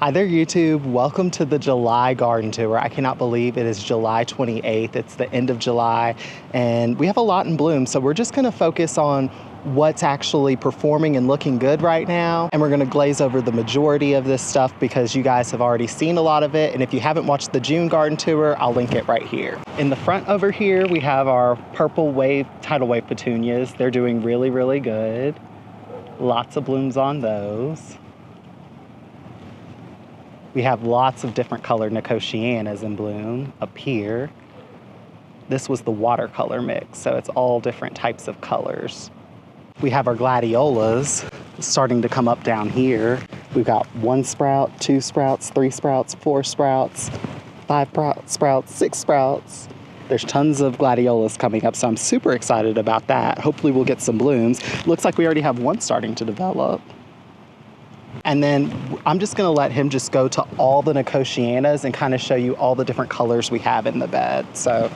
Hi there, YouTube. Welcome to the July garden tour. I cannot believe it is July 28th. It's the end of July, and we have a lot in bloom. So we're just gonna focus on what's actually performing and looking good right now. And we're gonna glaze over the majority of this stuff because you guys have already seen a lot of it. And if you haven't watched the June garden tour, I'll link it right here. In the front over here, we have our purple wave, tidal wave petunias. They're doing really, really good. Lots of blooms on those. We have lots of different colored Nicotianas in bloom up here. This was the watercolor mix, so it's all different types of colors. We have our gladiolas starting to come up down here. We've got 1 sprout, 2 sprouts, 3 sprouts, 4 sprouts, 5 sprouts, 6 sprouts. There's tons of gladiolas coming up, so I'm super excited about that. Hopefully we'll get some blooms. Looks like we already have one starting to develop. And then I'm just gonna let him just go to all the Nicotianas and kind of show you all the different colors we have in the bed. So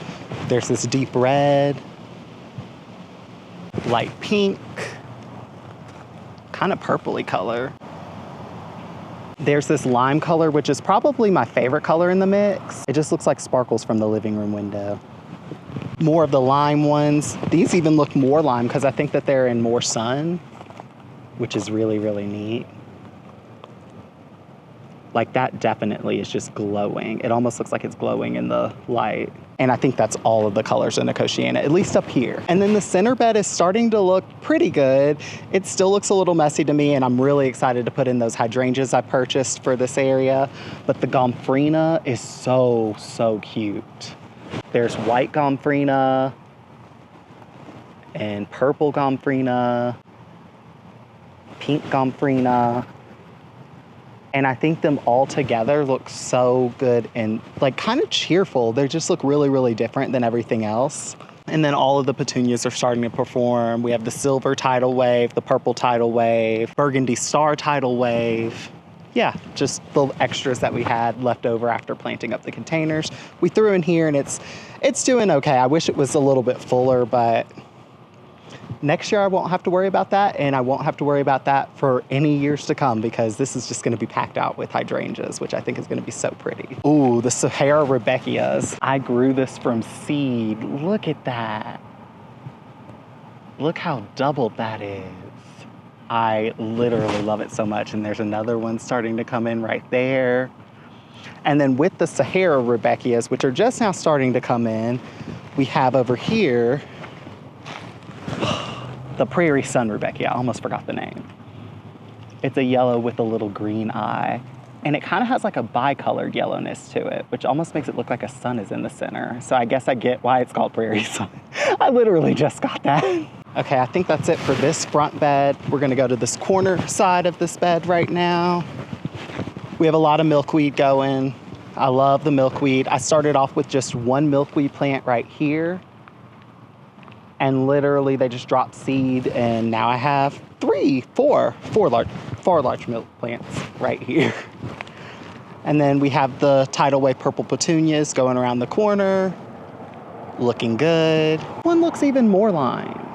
there's this deep red, light pink, kind of purpley color. There's this lime color, which is probably my favorite color in the mix. It just looks like sparkles from the living room window. More of the lime ones. These even look more lime because I think that they're in more sun, which is really, really neat. Like that definitely is just glowing. It almost looks like it's glowing in the light. And I think that's all of the colors in Nicotiana, at least up here. And then the center bed is starting to look pretty good. It still looks a little messy to me, and I'm really excited to put in those hydrangeas I purchased for this area. But the gomphrena is so, so cute. There's white gomphrena and purple gomphrena, pink gomphrena. And I think them all together look so good and like kind of cheerful. They just look really, really different than everything else. And then all of the petunias are starting to perform. We have the silver tidal wave, the purple tidal wave, burgundy star tidal wave. Yeah, just the extras that we had left over after planting up the containers. We threw in here and it's doing okay. I wish it was a little bit fuller, but next year I won't have to worry about that, and I won't have to worry about that for any years to come because this is just gonna be packed out with hydrangeas, which I think is gonna be so pretty. Ooh, the Sahara Rebecchias. I grew this from seed. Look at that. Look how doubled that is. I literally love it so much, and there's another one starting to come in right there. And then with the Sahara Rebecchias, which are just now starting to come in, we have over here the Prairie Sun Rebecchia. I almost forgot the name. It's a yellow with a little green eye. And it kind of has like a bicolored yellowness to it, which almost makes it look like a sun is in the center. So I guess I get why it's called Prairie Sun. I literally just got that. Okay, I think that's it for this front bed. We're gonna go to this corner side of this bed right now. We have a lot of milkweed going. I love the milkweed. I started off with just one milkweed plant right here. And literally they just dropped seed, and now I have four large milk plants right here. And then we have the tidal wave purple petunias going around the corner, looking good. One looks even more lime,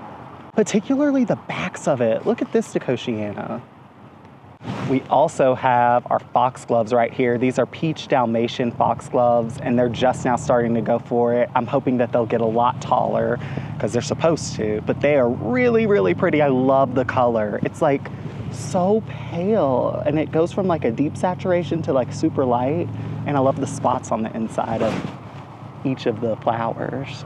particularly the backs of it. Look at this Nicotiana. We also have our foxgloves right here. These are peach Dalmatian foxgloves, and they're just now starting to go for it. I'm hoping that they'll get a lot taller because they're supposed to, but they are really, really pretty. I love the color. It's like so pale, and it goes from like a deep saturation to like super light, and I love the spots on the inside of each of the flowers.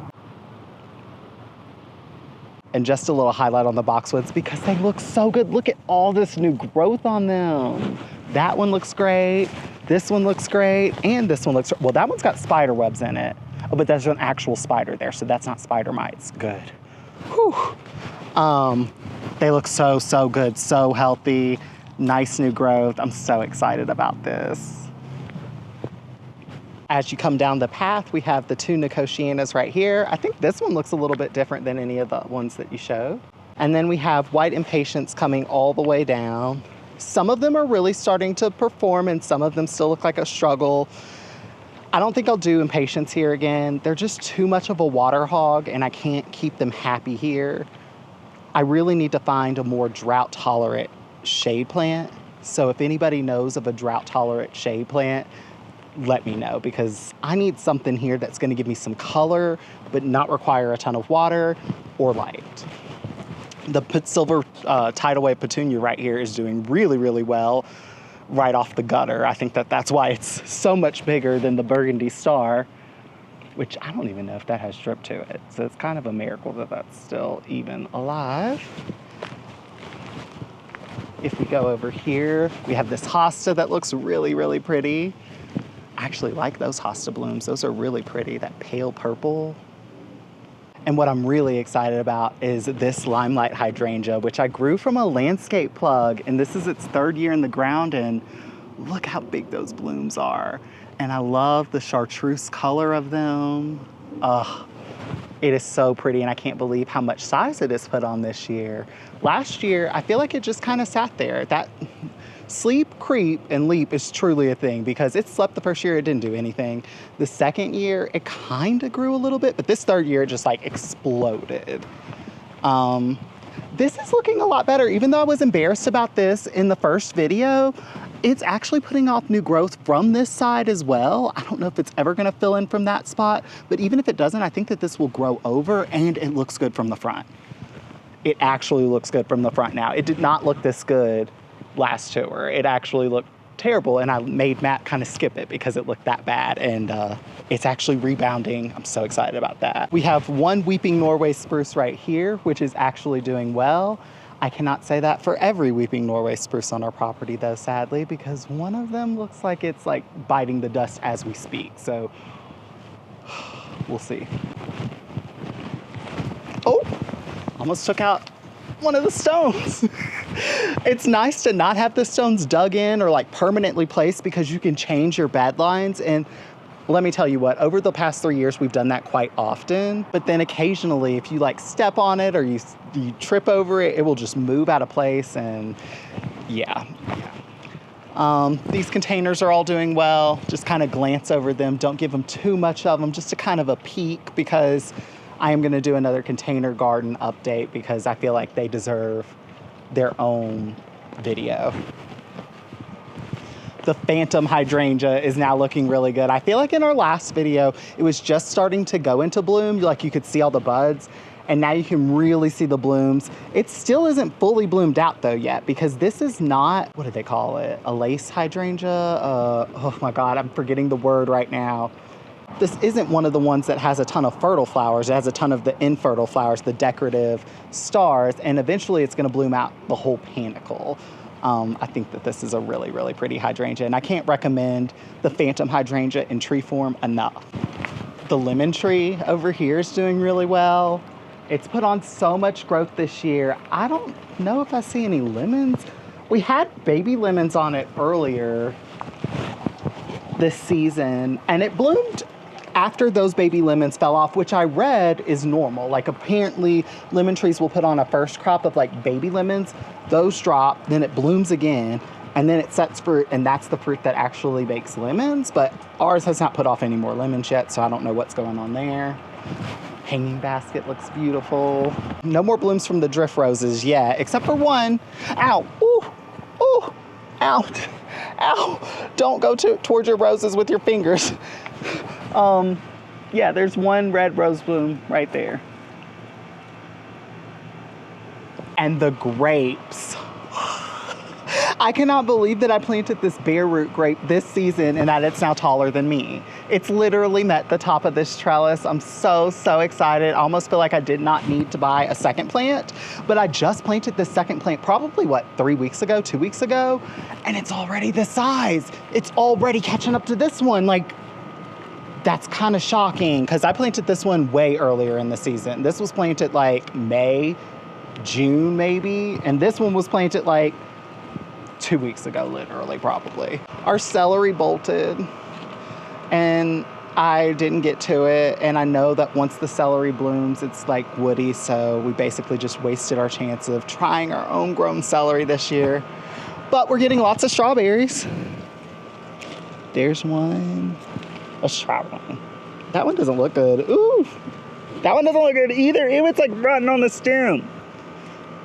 And just a little highlight on the boxwoods because they look so good. Look at all this new growth on them. That one looks great. This one looks great. And this one looks, well, that one's got spider webs in it. Oh, but there's an actual spider there, so that's not spider mites. Good. Whew. They look so, so good, so healthy. Nice new growth. I'm so excited about this. As you come down the path, we have the 2 Nicotianas right here. I think this one looks a little bit different than any of the ones that you showed. And then we have white impatiens coming all the way down. Some of them are really starting to perform, and some of them still look like a struggle. I don't think I'll do impatiens here again. They're just too much of a water hog, and I can't keep them happy here. I really need to find a more drought tolerant shade plant. So if anybody knows of a drought-tolerant shade plant, let me know, because I need something here that's going to give me some color but not require a ton of water or light. The silver tidal wave petunia right here is doing really, really well right off the gutter. I think that's why it's so much bigger than the burgundy star, which I don't even know if that has drip to it. So it's kind of a miracle that that's still even alive. If we go over here, we have this hosta that looks really, really pretty. I actually like those hosta blooms. Those are really pretty, that pale purple. And what I'm really excited about is this Limelight hydrangea, which I grew from a landscape plug, and this is its 3rd year in the ground, and look how big those blooms are. And I love the chartreuse color of them. It is so pretty, and I can't believe how much size it has put on this year. Last year, I feel like it just kind of sat there. That sleep, creep, and leap is truly a thing, because it slept the first year, it didn't do anything. The second year, it kind of grew a little bit, but this 3rd year, it just like exploded. This is looking a lot better. Even though I was embarrassed about this in the first video, it's actually putting off new growth from this side as well. I don't know if it's ever gonna fill in from that spot, but even if it doesn't, I think that this will grow over, and it looks good from the front. It actually looks good from the front now. It did not look this good last tour. It actually looked terrible, and I made Matt kind of skip it because it looked that bad, and it's actually rebounding. I'm so excited about that. We have one weeping Norway spruce right here, which is actually doing well. I cannot say that for every weeping Norway spruce on our property though, sadly, because one of them looks like it's like biting the dust as we speak. So we'll see. Oh, almost took out one of the stones. It's nice to not have the stones dug in or like permanently placed, because you can change your bed lines. And let me tell you what, over the past 3 years, we've done that quite often. But then occasionally, if you like step on it or you trip over it, it will just move out of place. And yeah. These containers are all doing well. Just kind of glance over them. Don't give them too much of them, just to kind of a peek, because I am going to do another container garden update, because I feel like they deserve their own video. The phantom hydrangea is now looking really good. I feel like in our last video, it was just starting to go into bloom. Like you could see all the buds, and now you can really see the blooms. It still isn't fully bloomed out though yet, because this is not, what do they call it? A lace hydrangea? Oh my God, I'm forgetting the word right now. This isn't one of the ones that has a ton of fertile flowers. It has a ton of the infertile flowers, the decorative stars, and eventually it's gonna bloom out the whole panicle. I think that this is a really, really pretty hydrangea, and I can't recommend the phantom hydrangea in tree form enough. The lemon tree over here is doing really well. It's put on so much growth this year. I don't know if I see any lemons. We had baby lemons on it earlier this season, and it bloomed after those baby lemons fell off, which I read is normal. Like apparently lemon trees will put on a first crop of like baby lemons, those drop, then it blooms again, and then it sets fruit, and that's the fruit that actually makes lemons. But ours has not put off any more lemons yet, so I don't know what's going on there. Hanging basket looks beautiful. No more blooms from the drift roses yet, except for one. Ow, ooh, ooh, out, ow. Don't go towards your roses with your fingers. Yeah, there's one red rose bloom right there. And the grapes. I cannot believe that I planted this bare root grape this season and that it's now taller than me. It's literally met the top of this trellis. I'm so, so excited. I almost feel like I did not need to buy a second plant, but I just planted this second plant probably, what, 3 weeks ago, 2 weeks ago? And it's already this size. It's already catching up to this one. Like, that's kind of shocking, because I planted this one way earlier in the season. This was planted like May, June maybe, and this one was planted like 2 weeks ago, literally, probably. Our celery bolted, and I didn't get to it, and I know that once the celery blooms, it's like woody, so we basically just wasted our chance of trying our own grown celery this year. But we're getting lots of strawberries. There's one. Let's try one. That one doesn't look good. Ooh, that one doesn't look good either. Ew, it's like rotten on the stem.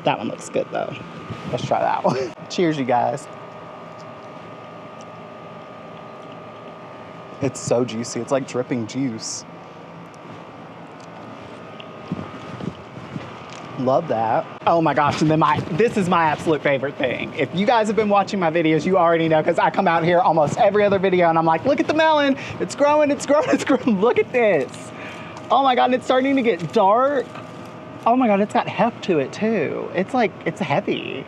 That one looks good though. Let's try that one. Cheers, you guys. It's so juicy. It's like dripping juice. Love that. Oh my gosh, and then this is my absolute favorite thing. If you guys have been watching my videos, you already know, because I come out here almost every other video and I'm like, look at the melon. It's growing, it's growing, it's growing. Look at this. Oh my God, and it's starting to get dark. Oh my God, it's got heft to it too. It's like, it's heavy.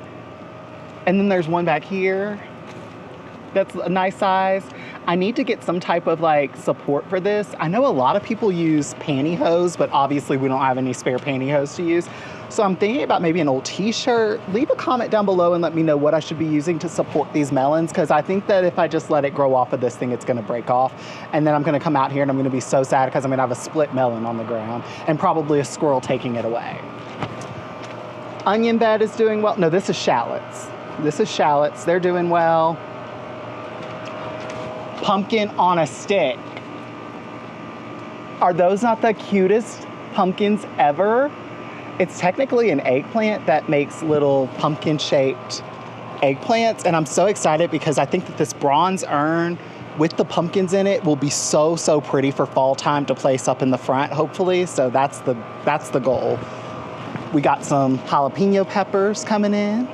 And then there's one back here that's a nice size. I need to get some type of like support for this. I know a lot of people use pantyhose, but obviously we don't have any spare pantyhose to use. So I'm thinking about maybe an old t-shirt. Leave a comment down below and let me know what I should be using to support these melons, because I think that if I just let it grow off of this thing, it's gonna break off. And then I'm gonna come out here and I'm gonna be so sad because I'm gonna have a split melon on the ground and probably a squirrel taking it away. Onion bed is doing well. No, this is shallots. This is shallots, they're doing well. Pumpkin on a stick. Are those not the cutest pumpkins ever? It's technically an eggplant that makes little pumpkin-shaped eggplants, and I'm so excited because I think that this bronze urn with the pumpkins in it will be so, so pretty for fall time to place up in the front, hopefully. So that's the goal. We got some jalapeno peppers coming in.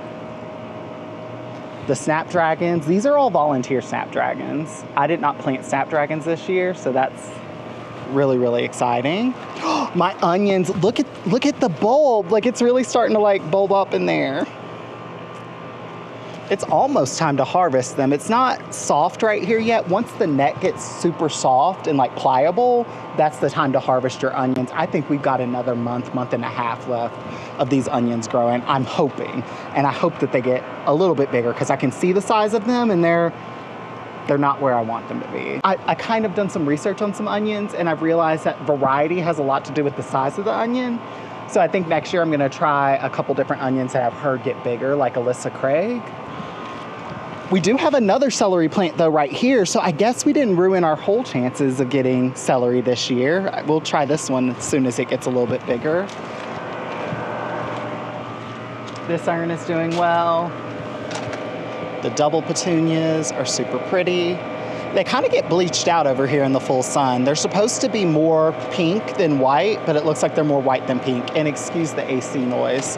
The snapdragons, these are all volunteer snapdragons. I did not plant snapdragons this year, so that's really, really exciting. My onions, look at the bulb. Like, it's really starting to like bulb up in there. It's almost time to harvest them. It's not soft right here yet. Once the net gets super soft and like pliable, that's the time to harvest your onions. I think we've got another month and a half left of these onions growing. I'm hoping, and I hope that they get a little bit bigger because I can see the size of them and they're not where I want them to be. I kind of done some research on some onions and I've realized that variety has a lot to do with the size of the onion. So I think next year I'm gonna try a couple different onions that I've heard get bigger, like Alyssa Craig. We do have another celery plant though right here, so I guess we didn't ruin our whole chances of getting celery this year. We'll try this one as soon as it gets a little bit bigger. This urn is doing well. The double petunias are super pretty. They kind of get bleached out over here in the full sun. They're supposed to be more pink than white, but it looks like they're more white than pink. And excuse the AC noise.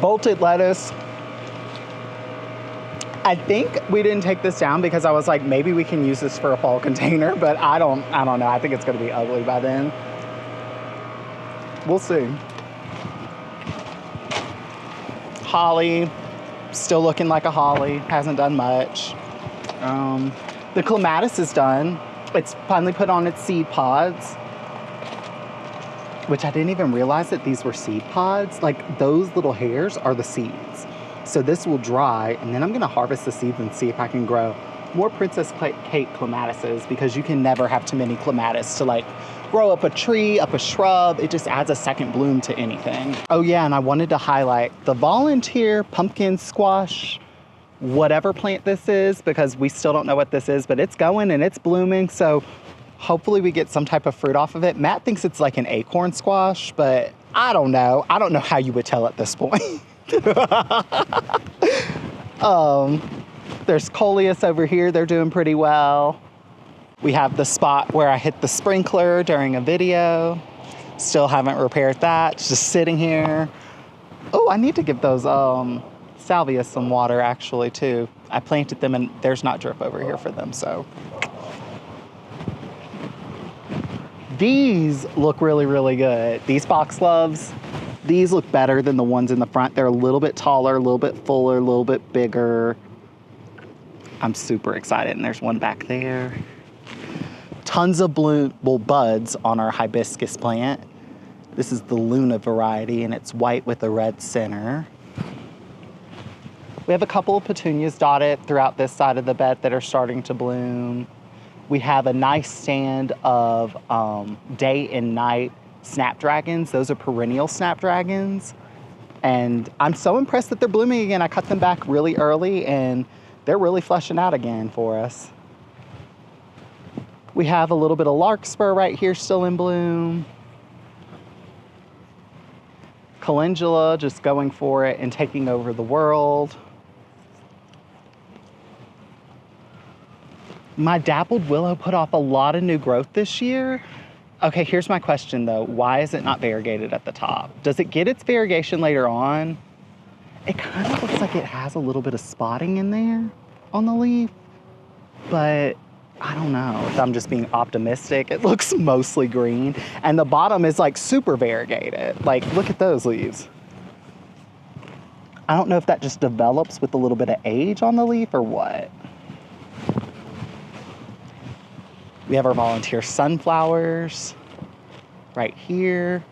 Bolted lettuce. I think we didn't take this down because I was like, maybe we can use this for a fall container, but I don't know. I think it's gonna be ugly by then. We'll see. Holly, still looking like a holly, hasn't done much. The clematis is done. It's finally put on its seed pods, which I didn't even realize that these were seed pods. Like, those little hairs are the seeds. So this will dry, and then I'm gonna harvest the seeds and see if I can grow more Princess Kate clematises, because you can never have too many clematis to like grow up a tree, up a shrub. It just adds a second bloom to anything. Oh yeah, and I wanted to highlight the volunteer pumpkin squash, whatever plant this is, because we still don't know what this is, but it's going and it's blooming. So hopefully we get some type of fruit off of it. Matt thinks it's like an acorn squash, but I don't know. I don't know how you would tell at this point. There's coleus over here. They're doing pretty well. We have the spot where I hit the sprinkler during a video. Still haven't repaired that. It's just sitting here. Oh, I need to give those salvia some water actually too. I planted them and there's not drip over here for them, so. These look really, really good. These foxgloves, these look better than the ones in the front. They're a little bit taller, a little bit fuller, a little bit bigger. I'm super excited, and there's one back there. Tons of buds on our hibiscus plant. This is the Luna variety, and it's white with a red center. We have a couple of petunias dotted throughout this side of the bed that are starting to bloom. We have a nice stand of day and night snapdragons. Those are perennial snapdragons. And I'm so impressed that they're blooming again. I cut them back really early and they're really fleshing out again for us. We have a little bit of larkspur right here still in bloom. Calendula just going for it and taking over the world. My dappled willow put off a lot of new growth this year. Okay, here's my question though. Why is it not variegated at the top? Does it get its variegation later on? It kind of looks like it has a little bit of spotting in there on the leaf, but I don't know if I'm just being optimistic. It looks mostly green, and the bottom is like super variegated. Like, look at those leaves. I don't know if that just develops with a little bit of age on the leaf or what. We have our volunteer sunflowers right here.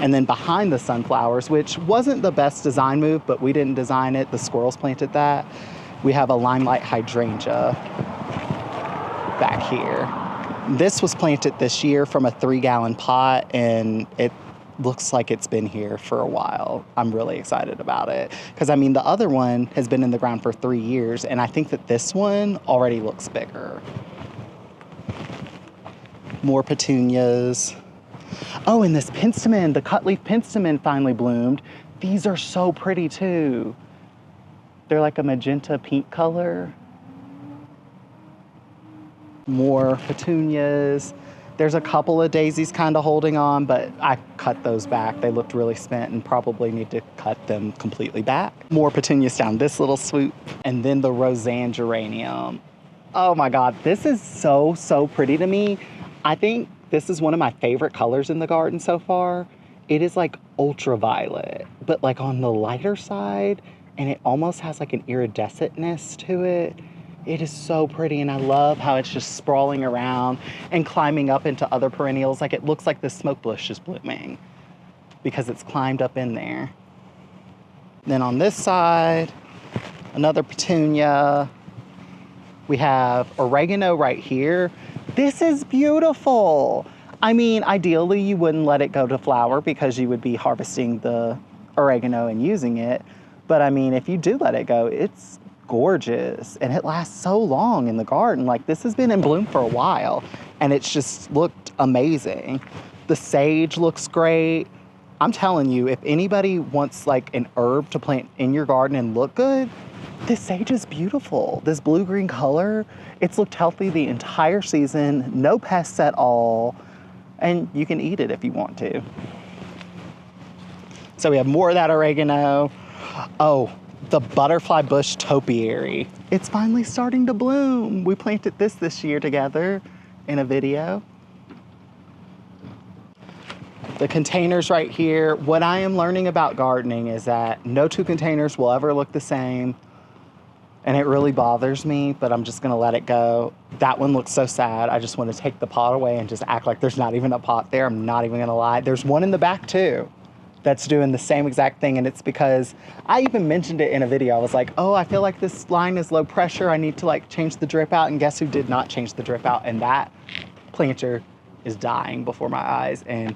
And then behind the sunflowers, which wasn't the best design move, but we didn't design it, the squirrels planted that, we have a Limelight hydrangea back here. This was planted this year from a 3-gallon pot, and it looks like it's been here for a while. I'm really excited about it. Because, I mean, the other one has been in the ground for 3 years, and I think that this one already looks bigger. More petunias. Oh, and this penstemon, the cutleaf penstemon finally bloomed. These are so pretty too. They're like a magenta pink color. More petunias. There's a couple of daisies kind of holding on, but I cut those back. They looked really spent and probably need to cut them completely back. More petunias down this little swoop. And then the Roseanne geranium. Oh my God, this is so, so pretty to me. I think this is one of my favorite colors in the garden so far. It is like ultraviolet, but like on the lighter side, and it almost has like an iridescentness to it. It is so pretty, and I love how it's just sprawling around and climbing up into other perennials. Like, it looks like the smoke bush is blooming because it's climbed up in there. Then on this side, another petunia. We have oregano right here. This is beautiful. I mean, ideally you wouldn't let it go to flower because you would be harvesting the oregano and using it. But I mean, if you do let it go, it's gorgeous and it lasts so long in the garden. Like, this has been in bloom for a while and it's just looked amazing. The sage looks great. I'm telling you, if anybody wants like an herb to plant in your garden and look good, this sage is beautiful. This blue-green color, it's looked healthy the entire season, no pests at all, and you can eat it if you want to. So we have more of that oregano. Oh, the butterfly bush topiary. It's finally starting to bloom. We planted this year together in a video. The containers right here. What I am learning about gardening is that no two containers will ever look the same. And it really bothers me, but I'm just gonna let it go. That one looks so sad. I just want to take the pot away and just act like there's not even a pot there. I'm not even gonna lie. There's one in the back too that's doing the same exact thing, and it's because I even mentioned it in a video. I was like, oh, I feel like this line is low pressure. I need to like change the drip out, and guess who did not change the drip out? And that planter is dying before my eyes, and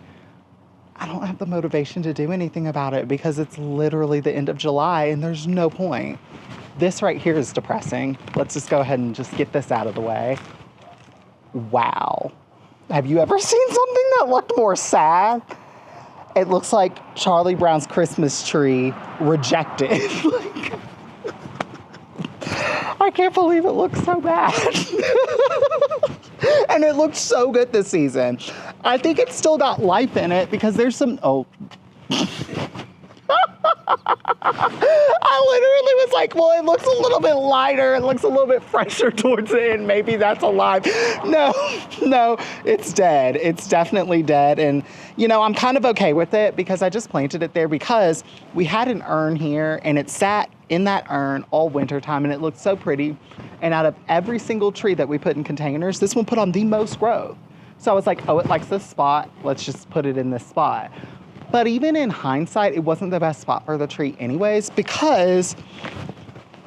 I don't have the motivation to do anything about it because it's literally the end of July and there's no point. This right here is depressing. Let's just go ahead and just get this out of the way. Wow. Have you ever seen something that looked more sad? It looks like Charlie Brown's Christmas tree rejected. Like, I can't believe it looks so bad. And it looked so good this season. I think it's still got life in it because there's some, oh. I literally was like, well, it looks a little bit lighter. It looks a little bit fresher towards the end. Maybe that's alive. No, it's dead. It's definitely dead. And, you know, I'm kind of okay with it because I just planted it there because we had an urn here and it sat in that urn all winter time and it looked so pretty. And out of every single tree that we put in containers, this one put on the most growth. So I was like, oh, it likes this spot. Let's just put it in this spot. But even in hindsight, it wasn't the best spot for the tree anyways, because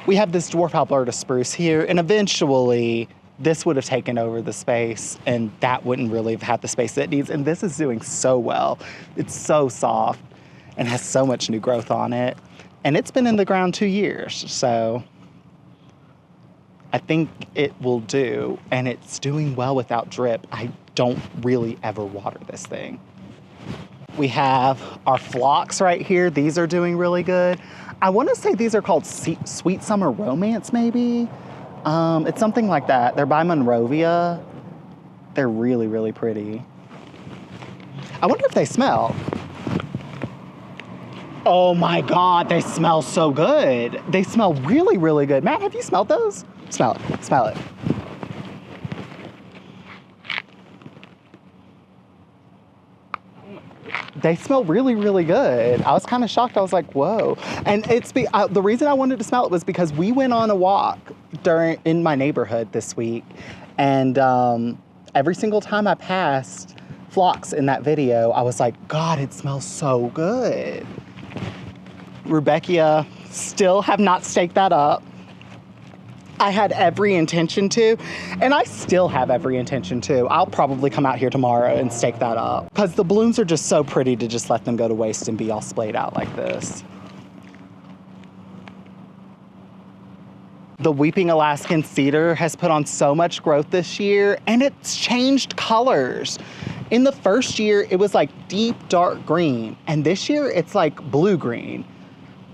we have this dwarf Alberta spruce here, and eventually this would have taken over the space, and that wouldn't really have had the space that it needs. And this is doing so well. It's so soft and has so much new growth on it. And it's been in the ground 2 years, so I think it will do, and it's doing well without drip. I don't really ever water this thing. We have our phlox right here. These are doing really good. I want to say these are called Sweet Summer Romance, maybe. It's something like that. They're by Monrovia. They're really, really pretty. I wonder if they smell. Oh my God, they smell so good. They smell really, really good. Matt, have you smelled those? Smell it, smell it. They smell really, really good. I was kind of shocked. I was like, whoa. And the reason I wanted to smell it was because we went on a walk in my neighborhood this week. And every single time I passed phlox in that video, I was like, God, it smells so good. Rudbeckia, still have not staked that up. I had every intention to, and I still have every intention to. I'll probably come out here tomorrow and stake that up because the blooms are just so pretty to just let them go to waste and be all splayed out like this. The Weeping Alaskan Cedar has put on so much growth this year, and it's changed colors. In the first year, it was like deep dark green, and this year it's like blue-green.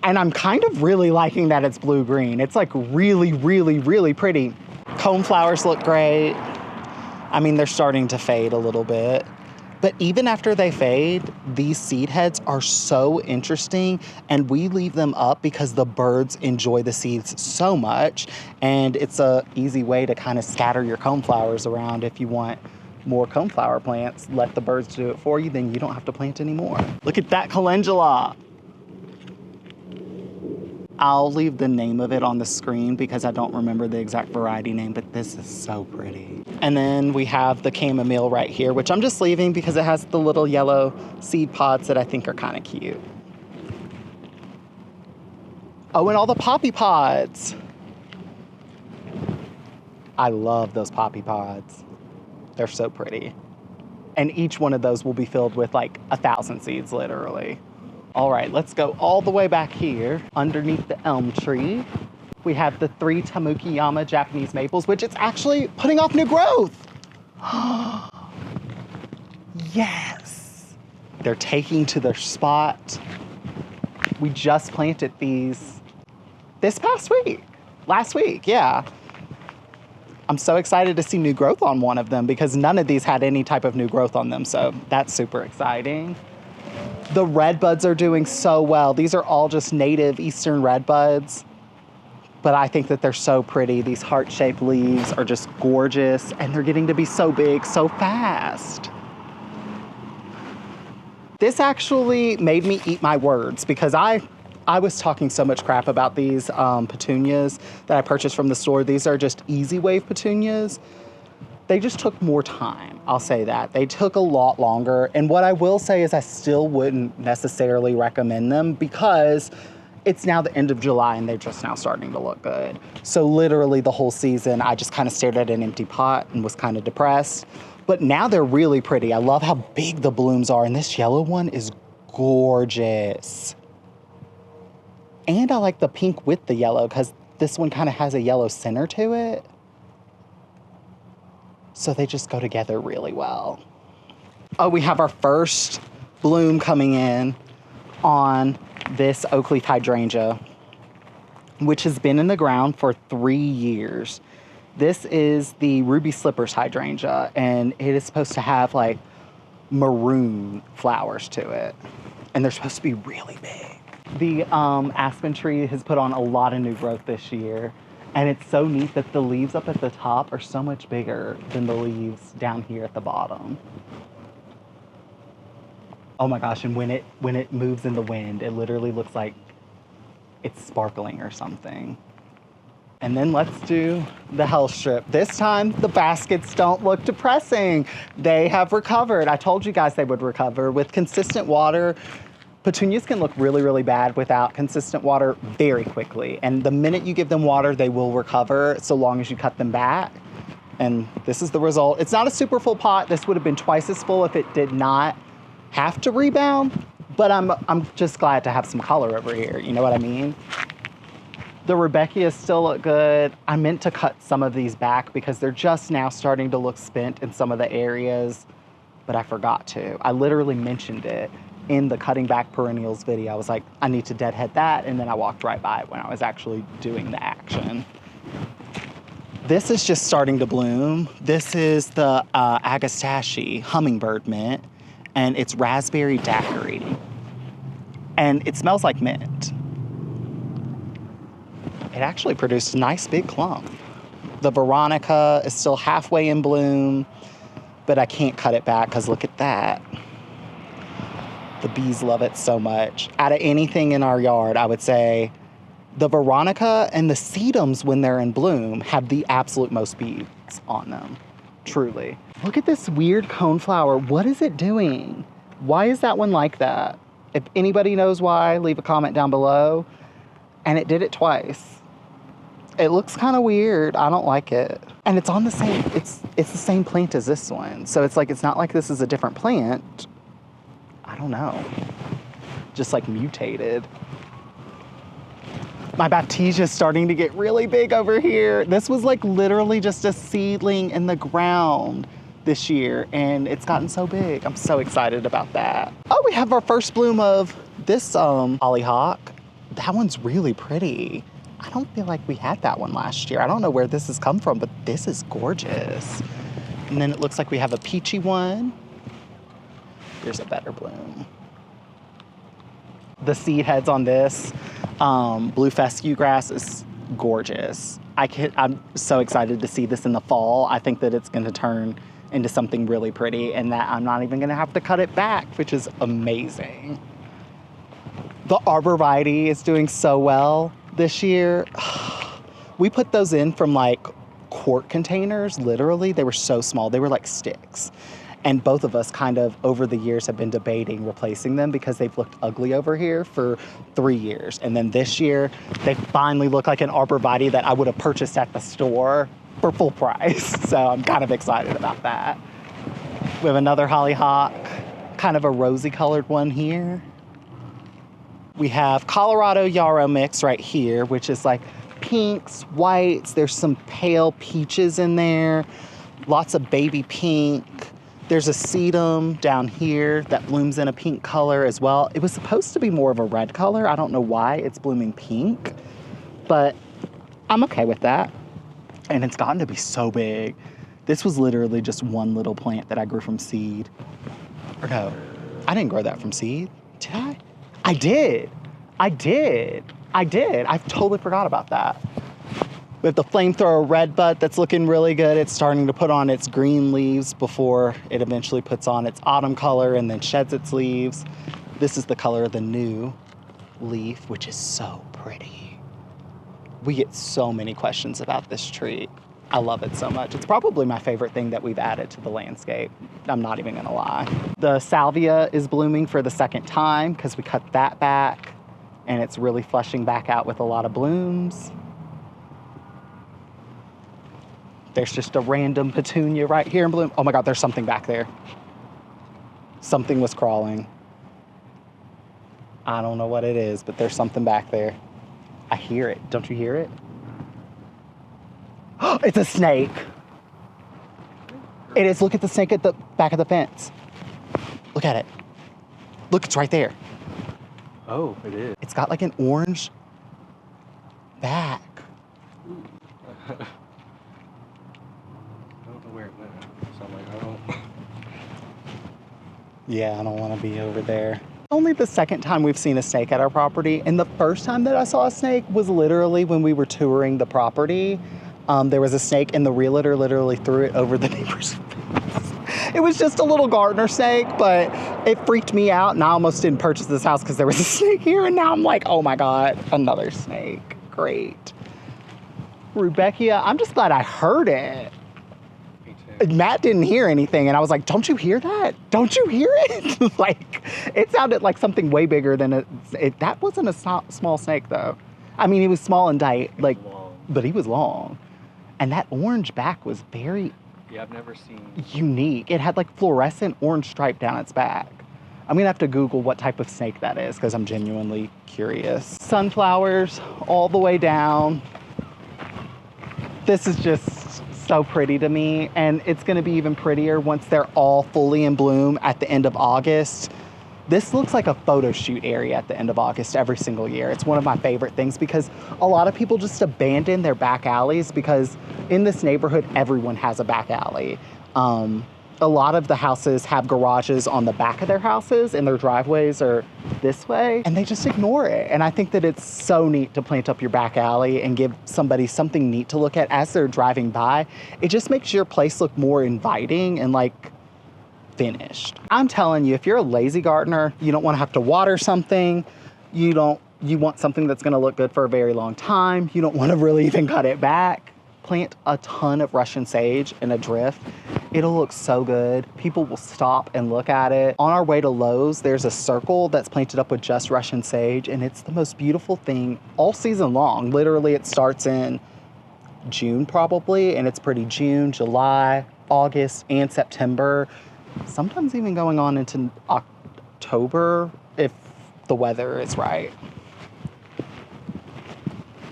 And I'm kind of really liking that it's blue-green. It's like really, really, really pretty. Coneflowers look great. I mean, they're starting to fade a little bit. But even after they fade, these seed heads are so interesting, and we leave them up because the birds enjoy the seeds so much, and it's a easy way to kind of scatter your coneflowers around. If you want more coneflower plants, let the birds do it for you, then you don't have to plant anymore. Look at that calendula. I'll leave the name of it on the screen because I don't remember the exact variety name, but this is so pretty. And then we have the chamomile right here, which I'm just leaving because it has the little yellow seed pods that I think are kind of cute. Oh, and all the poppy pods. I love those poppy pods. They're so pretty. And each one of those will be filled with like 1,000 seeds, literally. All right, let's go all the way back here underneath the elm tree. We have the 3 Tamukiyama Japanese maples, which it's actually putting off new growth. Yes. They're taking to their spot. We just planted these this past week, last week, yeah. I'm so excited to see new growth on one of them because none of these had any type of new growth on them, so that's super exciting. The red buds are doing so well. These are all just native eastern red buds, but I think that they're so pretty. These heart-shaped leaves are just gorgeous, and they're getting to be so big so fast. This actually made me eat my words because I was talking so much crap about these petunias that I purchased from the store. These are just easy wave petunias. They just took more time, I'll say that. They took a lot longer. And what I will say is I still wouldn't necessarily recommend them because it's now the end of July and they're just now starting to look good. So literally the whole season, I just kind of stared at an empty pot and was kind of depressed. But now they're really pretty. I love how big the blooms are. And this yellow one is gorgeous. And I like the pink with the yellow because this one kind of has a yellow center to it. So they just go together really well. Oh, we have our first bloom coming in on this oak leaf hydrangea, which has been in the ground for 3 years. This is the Ruby Slippers hydrangea, and it is supposed to have like maroon flowers to it. And they're supposed to be really big. The aspen tree has put on a lot of new growth this year. And it's so neat that the leaves up at the top are so much bigger than the leaves down here at the bottom. Oh my gosh, and when it moves in the wind, it literally looks like it's sparkling or something. And then let's do the health strip. This time, the baskets don't look depressing. They have recovered. I told you guys they would recover. With consistent water, petunias can look really, really bad without consistent water very quickly. And the minute you give them water, they will recover so long as you cut them back. And this is the result. It's not a super full pot. This would have been twice as full if it did not have to rebound. But I'm just glad to have some color over here. You know what I mean? The Rudbeckias still look good. I meant to cut some of these back because they're just now starting to look spent in some of the areas, but I forgot to. I literally mentioned it in the cutting back perennials video. I was like, I need to deadhead that, and then I walked right by it when I was actually doing the action. This is just starting to bloom. This is the Agastache hummingbird mint, and it's raspberry daiquiri. And it smells like mint. It actually produced a nice big clump. The Veronica is still halfway in bloom, but I can't cut it back because look at that. The bees love it so much. Out of anything in our yard, I would say the Veronica and the sedums, when they're in bloom, have the absolute most bees on them, truly. Look at this weird coneflower. What is it doing? Why is that one like that? If anybody knows why, leave a comment down below. And it did it twice. It looks kind of weird. I don't like it. And it's on the same, it's the same plant as this one. So it's like, it's not like this is a different plant. I don't know. Just like mutated. My Baptisia is starting to get really big over here. This was like literally just a seedling in the ground this year, and it's gotten so big. I'm so excited about that. Oh, we have our first bloom of this hollyhock. That one's really pretty. I don't feel like we had that one last year. I don't know where this has come from, but this is gorgeous. And then it looks like we have a peachy one. Here's a better bloom. The seed heads on this blue fescue grass is gorgeous. I'm so excited to see this in the fall. I think that it's gonna turn into something really pretty, and that I'm not even gonna have to cut it back, which is amazing. The Arborvitae is doing so well this year. We put those in from like quart containers, literally. They were so small, they were like sticks. And both of us kind of over the years have been debating replacing them because they've looked ugly over here for 3 years. And then this year, they finally look like an Arborvitae that I would have purchased at the store for full price. So I'm kind of excited about that. We have another hollyhock, kind of a rosy colored one here. We have Colorado Yarrow mix right here, which is like pinks, whites. There's some pale peaches in there, lots of baby pink. There's a sedum down here that blooms in a pink color as well. It was supposed to be more of a red color. I don't know why it's blooming pink, but I'm okay with that. And it's gotten to be so big. This was literally just one little plant that I grew from seed. Or no, I didn't grow that from seed. Did I? I did. I totally forgot about that. We have the flamethrower red bud that's looking really good. It's starting to put on its green leaves before it eventually puts on its autumn color and then sheds its leaves. This is the color of the new leaf, which is so pretty. We get so many questions about this tree. I love it so much. It's probably my favorite thing that we've added to the landscape. I'm not even gonna lie. The salvia is blooming for the second time because we cut that back, and it's really flushing back out with a lot of blooms. There's just a random petunia right here in bloom. Oh my God, there's something back there. Something was crawling. I don't know what it is, but there's something back there. I hear it. Don't you hear it? It's a snake. It is. Look at the snake at the back of the fence. Look at it. Look, it's right there. Oh, it is. It's got like an orange back. Where it went. So I'm like, I don't. Yeah, I don't want to be over there. Only the second time we've seen a snake at our property, and the first time that I saw a snake was literally when we were touring the property. There was a snake, and the realtor literally threw it over the neighbor's fence. It was just a little gardener snake, but it freaked me out, and I almost didn't purchase this house because there was a snake here, and now I'm like, oh my God, another snake. Great. Rudbeckia, I'm just glad I heard it. Matt didn't hear anything, and I was like, don't you hear that? Don't you hear it? Like, it sounded like something way bigger than that wasn't a small snake, though. I mean, he was small and but he was long. And that orange back was very I've never seen unique. It had like fluorescent orange stripe down its back. I'm gonna have to Google what type of snake that is because I'm genuinely curious. Sunflowers all the way down. This is just so pretty to me, and it's gonna be even prettier once they're all fully in bloom at the end of August. This looks like a photo shoot area at the end of August every single year. It's one of my favorite things because a lot of people just abandon their back alleys because in this neighborhood, everyone has a back alley. A lot of the houses have garages on the back of their houses and their driveways are this way, and they just ignore it. And I think that it's so neat to plant up your back alley and give somebody something neat to look at as they're driving by. It just makes your place look more inviting and like finished. I'm telling you, if you're a lazy gardener, you don't want to have to water something, you want something that's going to look good for a very long time, you don't want to really even cut it back, plant a ton of Russian sage in a drift. It'll look so good. People will stop and look at it. On our way to Lowe's, there's a circle that's planted up with just Russian sage, and it's the most beautiful thing all season long. Literally, it starts in June probably, and it's pretty June, July, August, and September. Sometimes even going on into October if the weather is right.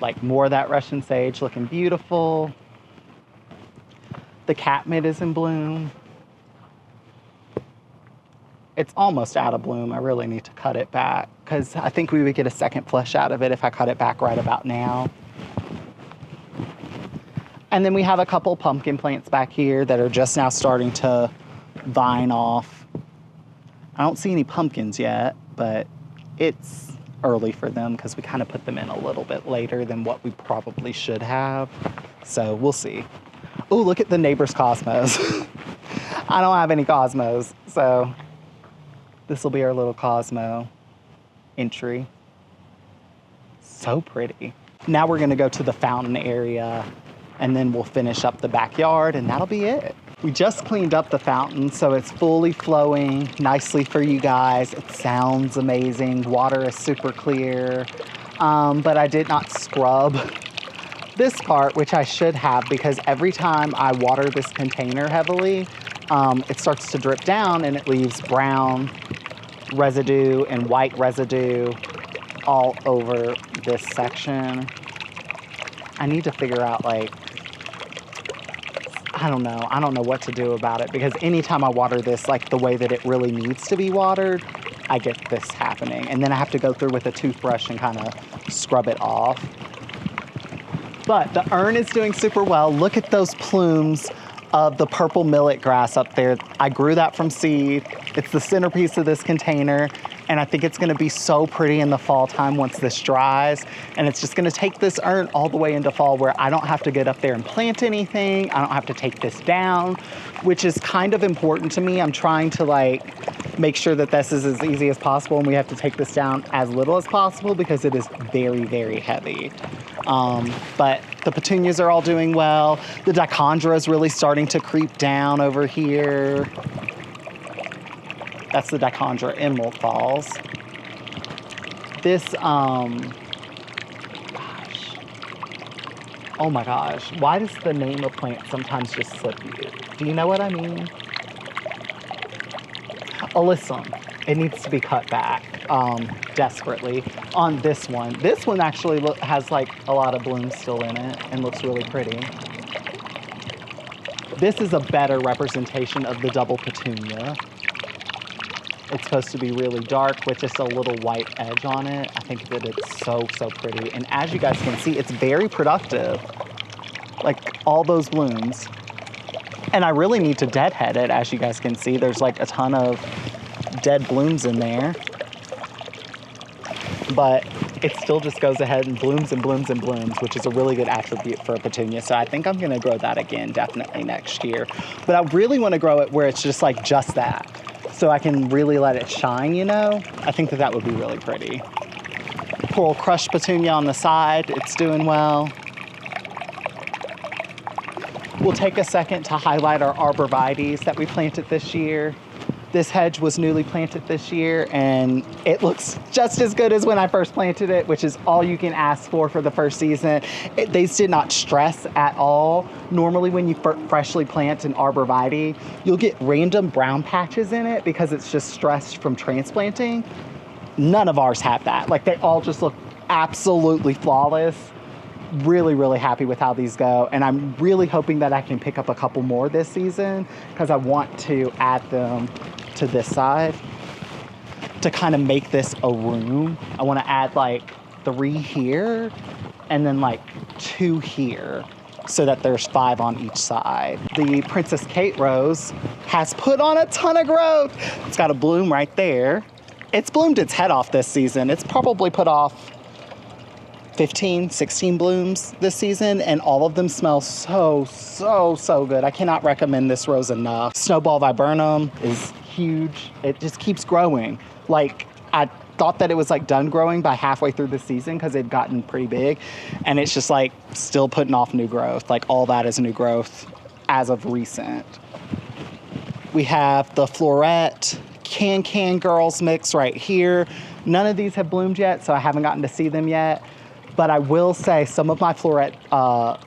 Like more of that Russian sage looking beautiful. The catmint is in bloom. It's almost out of bloom. I really need to cut it back because I think we would get a second flush out of it if I cut it back right about now. And then we have a couple pumpkin plants back here that are just now starting to vine off. I don't see any pumpkins yet, but it's early for them because we kind of put them in a little bit later than what we probably should have. So we'll see. Oh, look at the neighbor's cosmos. I don't have any cosmos, so this will be our little cosmo entry. So pretty. Now we're gonna go to the fountain area and then we'll finish up the backyard and that'll be it. We just cleaned up the fountain, so it's fully flowing nicely for you guys. It sounds amazing. Water is super clear, but I did not scrub this part, which I should have, because every time I water this container heavily, it starts to drip down and it leaves brown residue and white residue all over this section. I need to figure out, like, I don't know what to do about it, because anytime I water this like the way that it really needs to be watered, I get this happening. And then I have to go through with a toothbrush and kind of scrub it off. But the urn is doing super well. Look at those plumes of the purple millet grass up there. I grew that from seed. It's the centerpiece of this container. And I think it's gonna be so pretty in the fall time once this dries. And it's just gonna take this urn all the way into fall where I don't have to get up there and plant anything. I don't have to take this down, which is kind of important to me. I'm trying to like make sure that this is as easy as possible and we have to take this down as little as possible because it is very, very heavy. But the petunias are all doing well. The dichondra is really starting to creep down over here. That's the dichondra Emerald Falls. This, gosh. Oh my gosh. Why does the name of plant sometimes just slip you? Do you know what I mean? Alyssum. It needs to be cut back desperately on this one. This one actually has like a lot of blooms still in it and looks really pretty. This is a better representation of the double petunia. It's supposed to be really dark with just a little white edge on it. I think that it's so, so pretty. And as you guys can see, it's very productive. Like all those blooms. And I really need to deadhead it, as you guys can see. There's like a ton of dead blooms in there. But it still just goes ahead and blooms and blooms and blooms, which is a really good attribute for a petunia. So I think I'm gonna grow that again, definitely next year. But I really wanna grow it where it's just like just that. So I can really let it shine, you know? I think that that would be really pretty. Coral Crush petunia on the side, it's doing well. We'll take a second to highlight our arborvitaes that we planted this year. This hedge was newly planted this year and it looks just as good as when I first planted it, which is all you can ask for the first season. These did not stress at all. Normally when you freshly plant an arborvitae, you'll get random brown patches in it because it's just stressed from transplanting. None of ours have that. Like they all just look absolutely flawless. Really, really happy with how these go. And I'm really hoping that I can pick up a couple more this season because I want to add them to this side. to kind of make this a room. I want to add like 3 here and then like 2 here so that there's 5 on each side. The Princess Kate rose has put on a ton of growth. It's got a bloom right there. It's bloomed its head off this season. It's probably put off 15, 16 blooms this season, and all of them smell so good. I cannot recommend this rose enough. Snowball viburnum is huge. It just keeps growing. Like, I thought that it was like done growing by halfway through the season because it'd gotten pretty big, and it's just like still putting off new growth. Like, all that is new growth as of recent. We have the Floret Can Girls mix right here. None of these have bloomed yet, so I haven't gotten to see them yet. But I will say some of my Floret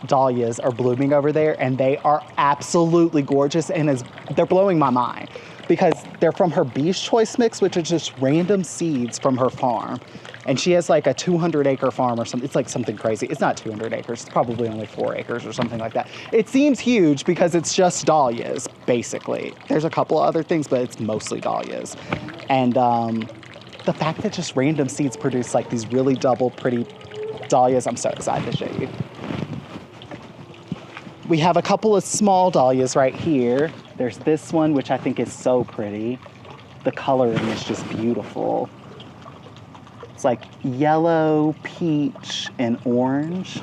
Dahlias are blooming over there, and they are absolutely gorgeous, and they're blowing my mind because they're from her Bee's Choice mix, which is just random seeds from her farm. And she has like a 200-acre farm or something. It's like something crazy. It's not 200 acres. It's probably only 4 acres or something like that. It seems huge because it's just dahlias, basically. There's a couple of other things, but it's mostly dahlias. And the fact that just random seeds produce like these really double pretty dahlias, I'm so excited to show you. We have a couple of small dahlias right here. There's this one, which I think is so pretty. The coloring is just beautiful. It's like yellow, peach, and orange.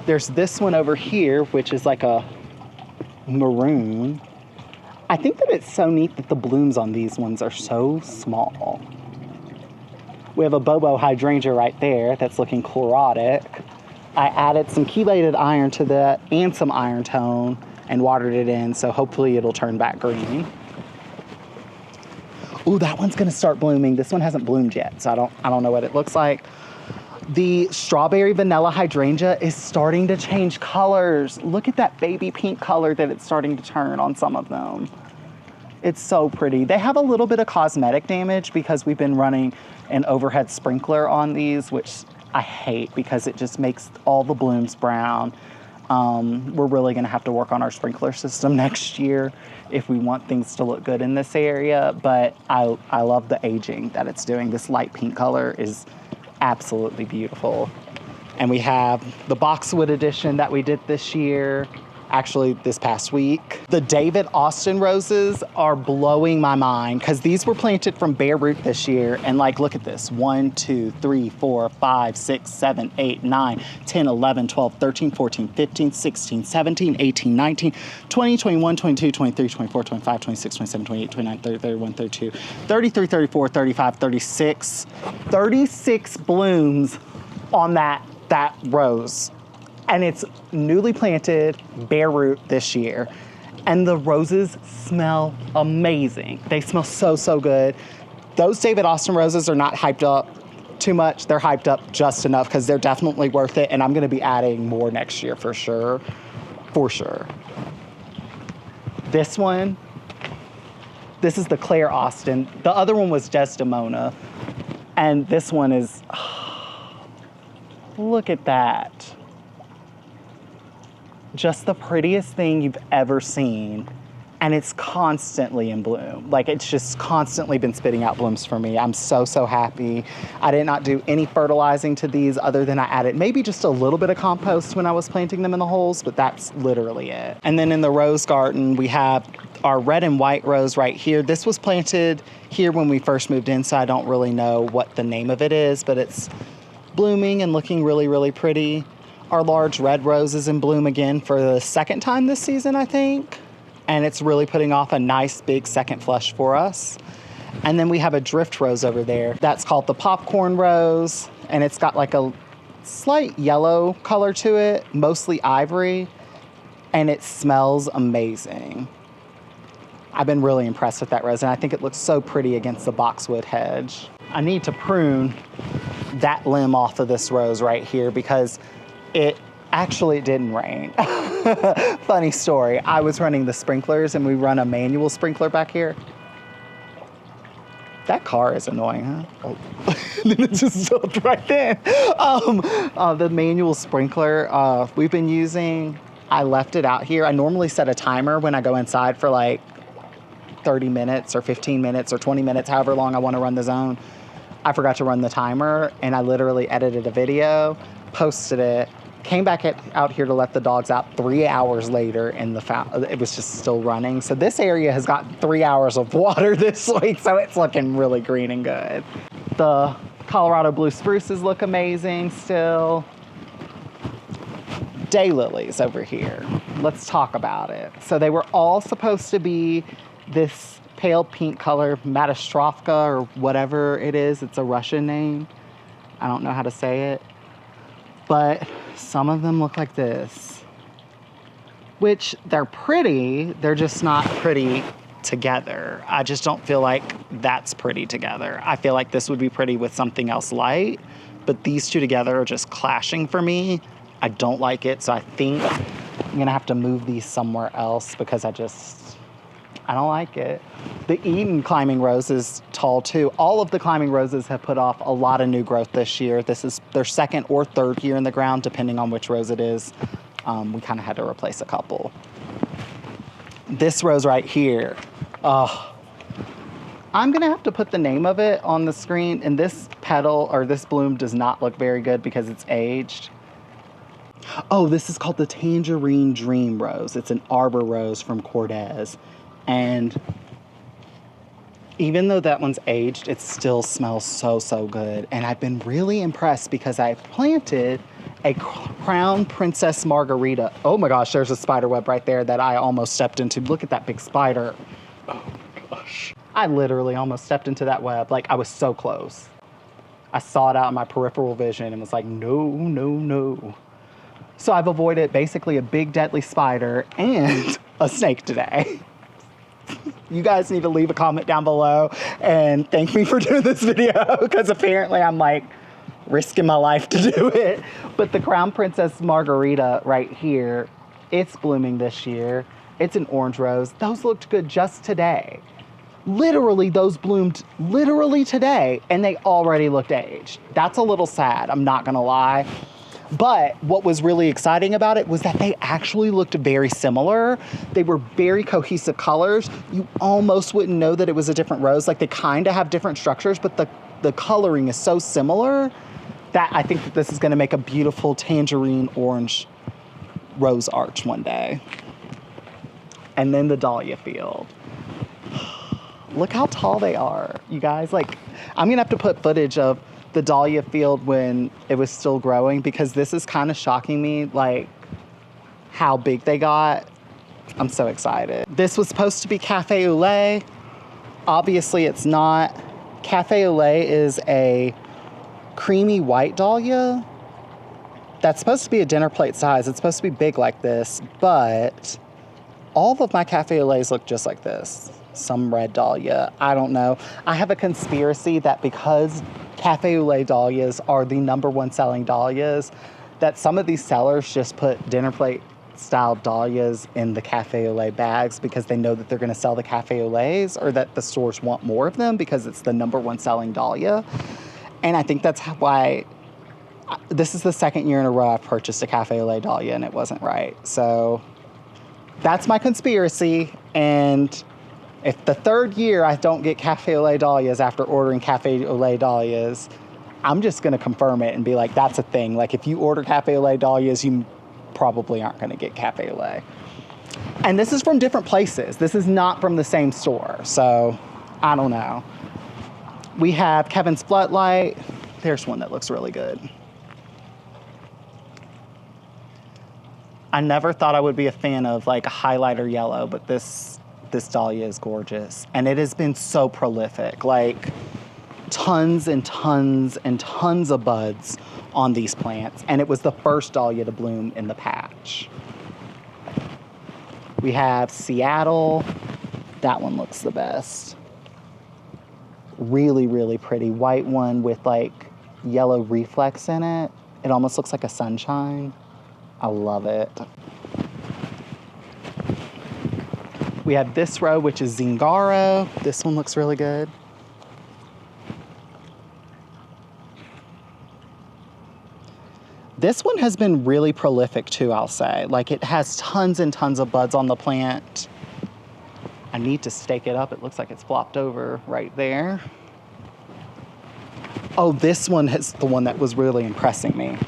There's this one over here, which is like a maroon. I think that it's so neat that the blooms on these ones are so small. We have a Bobo Hydrangea right there that's looking chlorotic. I added some chelated iron to that and some iron tone and watered it in, so hopefully it'll turn back green. Ooh, that one's gonna start blooming. This one hasn't bloomed yet, so I don't know what it looks like. The Strawberry Vanilla Hydrangea is starting to change colors. Look at that baby pink color that it's starting to turn on some of them. It's so pretty. They have a little bit of cosmetic damage because we've been running an overhead sprinkler on these, which I hate because it just makes all the blooms brown. We're really gonna have to work on our sprinkler system next year if we want things to look good in this area, but I love the aging that it's doing. This light pink color is absolutely beautiful. And we have the boxwood edition that we did this year, actually this past week. The David Austin roses are blowing my mind because these were planted from bare root this year. And like, look at this, 1, 2, 3, 4, 5, 6, 7, 8, 9, 10, 11, 12, 13, 14, 15, 16, 17, 18, 19, 20, 21, 22, 23, 24, 25, 26, 27, 28, 29, 30, 31, 32, 33, 34, 35, 36. 36 blooms on that rose. And it's newly planted, bare root this year. And the roses smell amazing. They smell so good. Those David Austin roses are not hyped up too much. They're hyped up just enough because they're definitely worth it. And I'm gonna be adding more next year for sure. This one, this is the Claire Austin. The other one was Desdemona. And this one is, look at that. Just the prettiest thing you've ever seen, and it's constantly in bloom. Like, it's just constantly been spitting out blooms for me. I'm so happy. I did not do any fertilizing to these other than I added maybe just a little bit of compost when I was planting them in the holes, but that's literally it. And then in the rose garden, we have our red and white rose right here. This was planted here when we first moved in, so I don't really know what the name of it is, but it's blooming and looking really pretty. Our large red rose is in bloom again for the second time this season, I think. And it's really putting off a nice big second flush for us. And then we have a drift rose over there. That's called the popcorn rose. And it's got like a slight yellow color to it, mostly ivory. And it smells amazing. I've been really impressed with that rose, and I think it looks so pretty against the boxwood hedge. I need to prune that limb off of this rose right here because it didn't rain. Funny story. I was running the sprinklers, and we run a manual sprinkler back here. That car is annoying, huh? Oh. Then it just stopped right there. The manual sprinkler we've been using, I left it out here. I normally set a timer when I go inside for like 30 minutes or 15 minutes or 20 minutes, however long I want to run the zone. I forgot to run the timer, and I literally edited a video, posted it, came back out here to let the dogs out 3 hours later, and it was just still running. So this area has got 3 hours of water this week, so it's looking really green and good. The Colorado blue spruces look amazing still. Daylilies over here. Let's talk about it. So they were all supposed to be this pale pink color, Matastrovka or whatever it is. It's a Russian name. I don't know how to say it. But some of them look like this, which they're pretty. They're just not pretty together. I just don't feel like that's pretty together. I feel like this would be pretty with something else light, but these two together are just clashing for me. I don't like it, so I think I'm gonna have to move these somewhere else because I don't like it. The Eden climbing rose is tall too. All of the climbing roses have put off a lot of new growth this year. This is their second or third year in the ground, depending on which rose it is. We kind of had to replace a couple. This rose right here, I'm gonna have to put the name of it on the screen, and this petal or this bloom does not look very good because it's aged. Oh, this is called the Tangerine Dream Rose. It's an arbor rose from Cortez. And even though that one's aged, it still smells so, so good. And I've been really impressed because I planted a Crown Princess Margarita. Oh my gosh, there's a spider web right there that I almost stepped into. Look at that big spider. Oh my gosh. I literally almost stepped into that web. Like, I was so close. I saw it out in my peripheral vision and was like, no, no, no. So I've avoided basically a big deadly spider and a snake today. You guys need to leave a comment down below and thank me for doing this video because apparently I'm like risking my life to do it. But the Crown Princess Margarita right here, it's blooming this year. It's an orange rose. Those looked good just today. Literally, those bloomed literally today and they already looked aged. That's a little sad, I'm not gonna lie. But what was really exciting about it was that they actually looked very similar. They were very cohesive colors. You almost wouldn't know that it was a different rose. Like, they kind of have different structures, but the coloring is so similar that I think that this is gonna make a beautiful tangerine orange rose arch one day. And then the Dahlia field. Look how tall they are, you guys. Like, I'm gonna have to put footage of the Dahlia field when it was still growing because this is kind of shocking me, like how big they got. I'm so excited. This was supposed to be Cafe au lait. Obviously it's not. Cafe au lait is a creamy white dahlia that's supposed to be a dinner plate size. It's supposed to be big like this, but all of my Cafe au laits look just like this. Some red dahlia, I don't know. I have a conspiracy that because Cafe au lait dahlias are the #1 selling dahlias, that some of these sellers just put dinner plate style dahlias in the Cafe au lait bags because they know that they're gonna sell the Cafe au laits, or that the stores want more of them because it's the #1 selling dahlia. And I think that's why this is the second year in a row I've purchased a Cafe au lait dahlia and it wasn't right. So that's my conspiracy. And if the third year I don't get Cafe au lait dahlias after ordering Cafe au lait dahlias, I'm just gonna confirm it and be like, that's a thing. Like, if you order Cafe au lait dahlias, you probably aren't gonna get Cafe au lait. And this is from different places. This is not from the same store. So I don't know. We have Kevin's Floodlight. There's one that looks really good. I never thought I would be a fan of like a highlighter yellow, but this dahlia is gorgeous. And it has been so prolific, like tons and tons and tons of buds on these plants. And it was the first dahlia to bloom in the patch. We have Seattle. That one looks the best. Really, really pretty. White one with like yellow reflex in it. It almost looks like a sunshine. I love it. We have this row, which is Zingaro. This one looks really good. This one has been really prolific too, I'll say. Like, it has tons and tons of buds on the plant. I need to stake it up. It looks like it's flopped over right there. Oh, this one is the one that was really impressing me.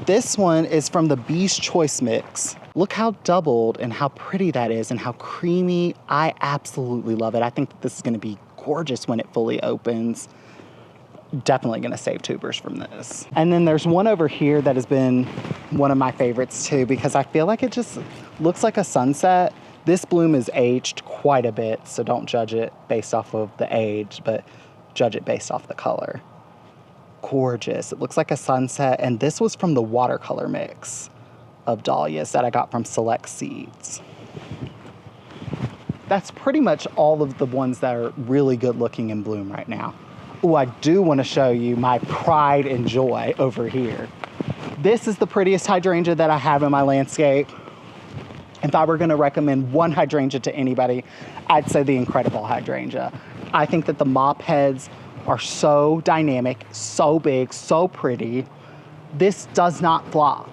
This one is from the Bee's Choice Mix. Look how doubled and how pretty that is and how creamy. I absolutely love it. I think that this is gonna be gorgeous when it fully opens. Definitely gonna save tubers from this. And then there's one over here that has been one of my favorites too, because I feel like it just looks like a sunset. This bloom is aged quite a bit, so don't judge it based off of the age, but judge it based off the color. Gorgeous. It looks like a sunset, and this was from the watercolor mix of dahlias that I got from Select Seeds. That's pretty much all of the ones that are really good looking in bloom right now. Oh, I do want to show you my pride and joy over here. This is the prettiest hydrangea that I have in my landscape. If I were going to recommend one hydrangea to anybody, I'd say the Incredible Hydrangea. I think that the mop heads are so dynamic, so big, so pretty. This does not flop.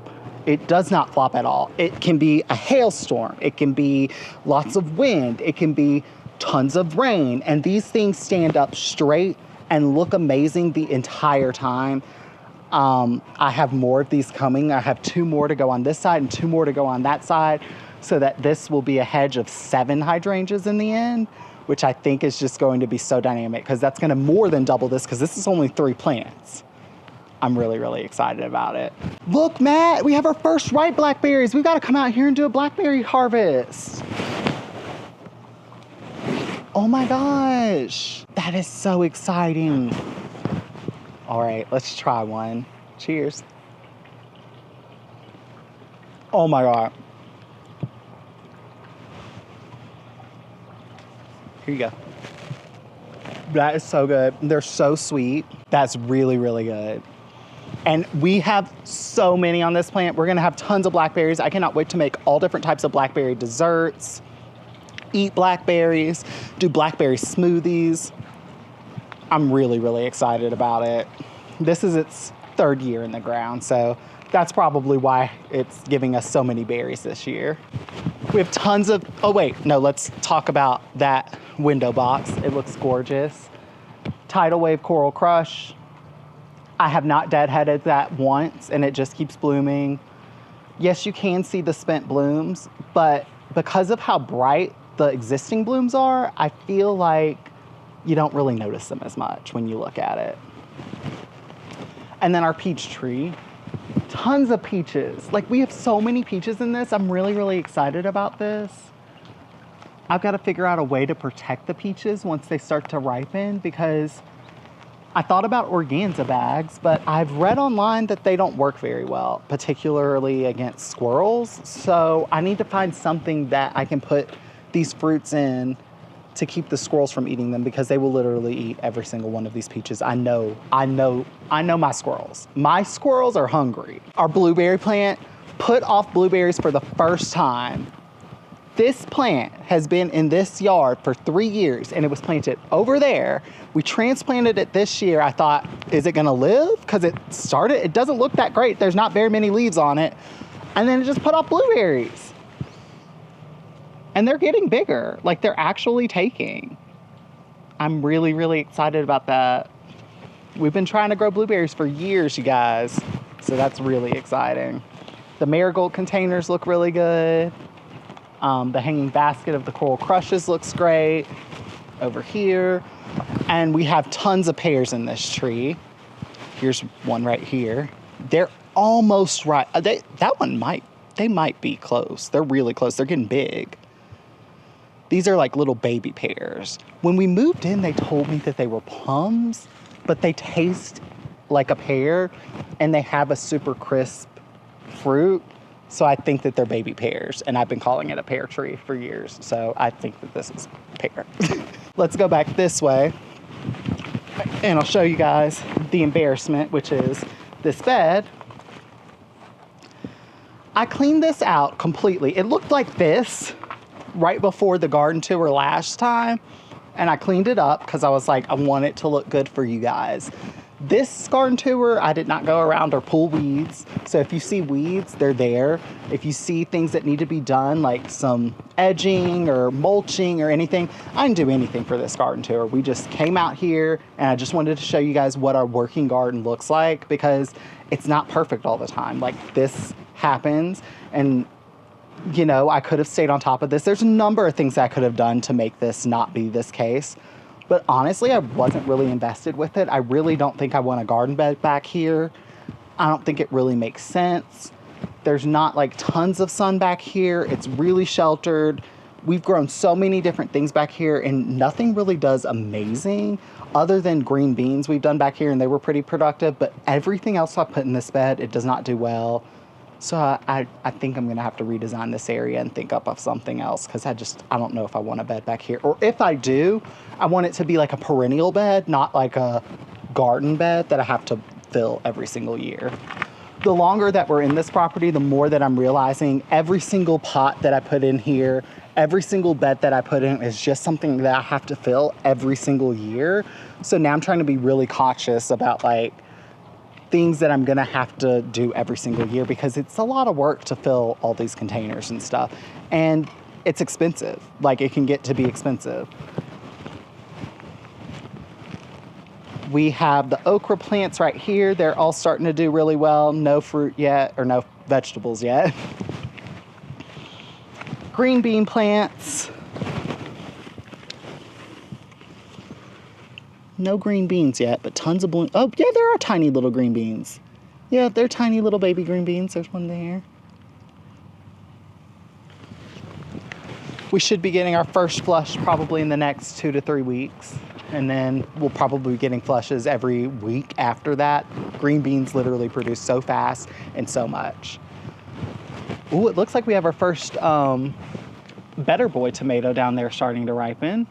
It does not flop at all. It can be a hailstorm. It can be lots of wind. It can be tons of rain. And these things stand up straight and look amazing the entire time. I have more of these coming. I have 2 more to go on this side and 2 more to go on that side, so that this will be a hedge of 7 hydrangeas in the end, which I think is just going to be so dynamic, because that's going to more than double this, because this is only 3 plants. I'm really, really excited about it. Look, Matt, we have our first ripe blackberries. We've got to come out here and do a blackberry harvest. Oh my gosh, that is so exciting. All right, let's try one. Cheers. Oh my God. Here you go. That is so good. They're so sweet. That's really, really good. And we have so many on this plant. We're gonna have tons of blackberries. I cannot wait to make all different types of blackberry desserts, eat blackberries, do blackberry smoothies. I'm really, really excited about it. This is its 3rd year in the ground, so that's probably why it's giving us so many berries this year. We have tons of, oh wait, no, let's talk about that window box. It looks gorgeous. Tidal Wave Coral Crush. I have not deadheaded that once, and it just keeps blooming. Yes, you can see the spent blooms, but because of how bright the existing blooms are, I feel like you don't really notice them as much when you look at it. And then our peach tree. Tons of peaches. Like, we have so many peaches in this. I'm really, really excited about this. I've got to figure out a way to protect the peaches once they start to ripen, because I thought about organza bags, but I've read online that they don't work very well, particularly against squirrels. So I need to find something that I can put these fruits in to keep the squirrels from eating them, because they will literally eat every single one of these peaches. I know my squirrels. My squirrels are hungry. Our blueberry plant put off blueberries for the first time. This plant has been in this yard for 3 years, and it was planted over there. We transplanted it this year. I thought, is it gonna live? Because it doesn't look that great. There's not very many leaves on it. And then it just put off blueberries. And they're getting bigger, like they're actually taking. I'm really, really excited about that. We've been trying to grow blueberries for years, you guys. So that's really exciting. The marigold containers look really good. The hanging basket of the coral crushes looks great over here. And we have tons of pears in this tree. Here's one right here. They're almost right. They might be close. They're really close. They're getting big. These are like little baby pears. When we moved in, they told me that they were plums, but they taste like a pear, and they have a super crisp fruit. So I think that they're baby pears, and I've been calling it a pear tree for years. So I think that this is pear. Let's go back this way, and I'll show you guys the embarrassment, which is this bed. I cleaned this out completely. It looked like this right before the garden tour last time, and I cleaned it up because I was like, I want it to look good for you guys. This garden tour, I did not go around or pull weeds. So if you see weeds, they're there. If you see things that need to be done, like some edging or mulching or anything, I didn't do anything for this garden tour. We just came out here and I just wanted to show you guys what our working garden looks like, because it's not perfect all the time. Like, this happens, and you know, I could have stayed on top of this. There's a number of things I could have done to make this not be this case. But honestly, I wasn't really invested with it. I really don't think I want a garden bed back here. I don't think it really makes sense. There's not like tons of sun back here. It's really sheltered. We've grown so many different things back here and nothing really does amazing other than green beans we've done back here, and they were pretty productive. But everything else I put in this bed, it does not do well. So I think I'm gonna have to redesign this area and think up of something else, because I don't know if I want a bed back here. Or if I do, I want it to be like a perennial bed, not like a garden bed that I have to fill every single year. The longer that we're in this property, the more that I'm realizing every single pot that I put in here, every single bed that I put in is just something that I have to fill every single year. So now I'm trying to be really cautious about like things that I'm gonna have to do every single year, because it's a lot of work to fill all these containers and stuff. And it's expensive. Like, it can get to be expensive. We have the okra plants right here. They're all starting to do really well. No fruit yet, or no vegetables yet. Green bean plants. No green beans yet, but tons of bloom. Oh, yeah, there are tiny little green beans. Yeah, they're tiny little baby green beans. There's one there. We should be getting our first flush probably in the next 2 to 3 weeks. And then we'll probably be getting flushes every week after that. Green beans literally produce so fast and so much. Ooh, it looks like we have our first Better Boy tomato down there starting to ripen.